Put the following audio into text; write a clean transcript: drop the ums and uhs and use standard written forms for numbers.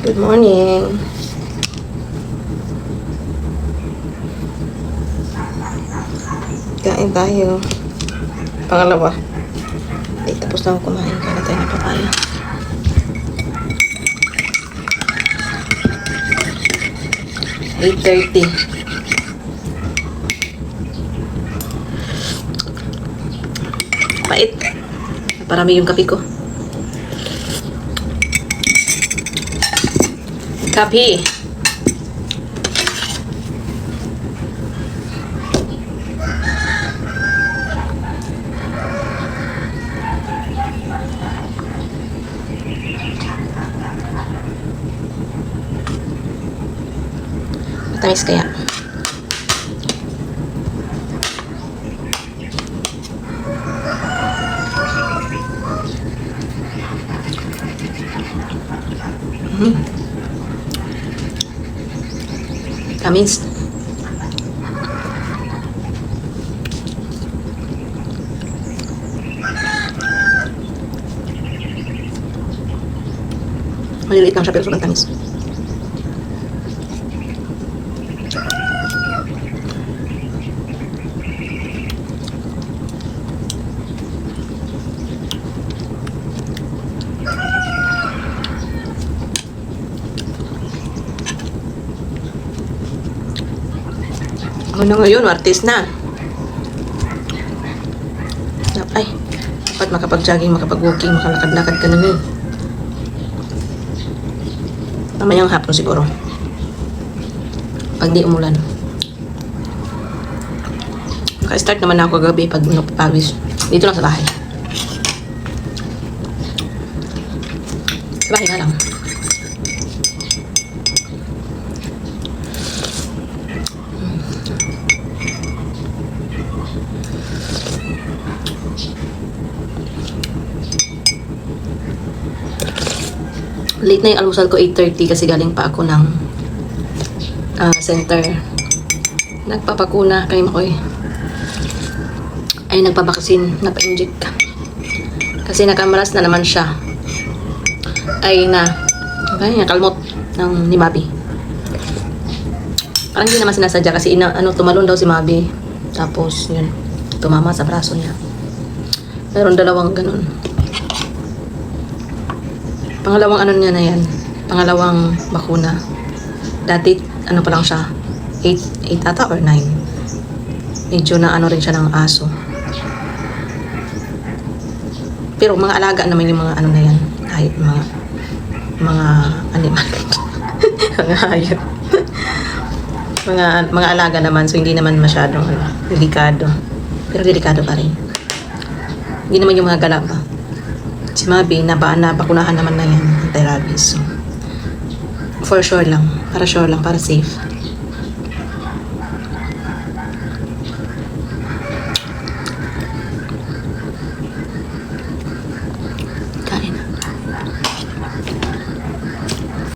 Good morning. Kain tayo. Pangalawa. Ay, tapos na ako kumain. Kaya tayo ng papaya. $8:30. Pait. Parami yung kape ko. Kape. Matamis kaya. Tamis. Maliliit lang siya pero sobrang tamis. Ano ngayon, artist na. Ay, dapat makapag-jogging, makapag-walking, makalakad-lakad ka na ngayon. Mamayang hapon siguro. Pag di umulan. Naka-start naman ako gabi pag napapawis. Dito lang sa bahay. Sa bahay nga lang. Late na yung almusal ko, 8:30 kasi galing pa ako ng center. Nagpapakuna kay Makoy. Ay, nagpabaksin, napa-inject. Kasi nakamaras na naman siya. Ay, nakalmot ni Mabi. Parang hindi naman sinasadya kasi tumalon daw si Mabi. Tapos, yun, tumama sa braso niya. Meron dalawang ganun. Pangalawang niya na yan. Pangalawang bakuna. Dati, pa lang siya. 8 ata or 9. Medyo na rin siya ng aso. Pero mga alaga naman yung mga na yan. Kahit mga animal. Mga hayop. mga alaga naman. So, hindi naman masyadong delikado. Pero delikado pa rin. Hindi naman yung mga galapa. Si Mabi, nabakunahan naman na yan, anti-rabies. So, for sure lang, para safe.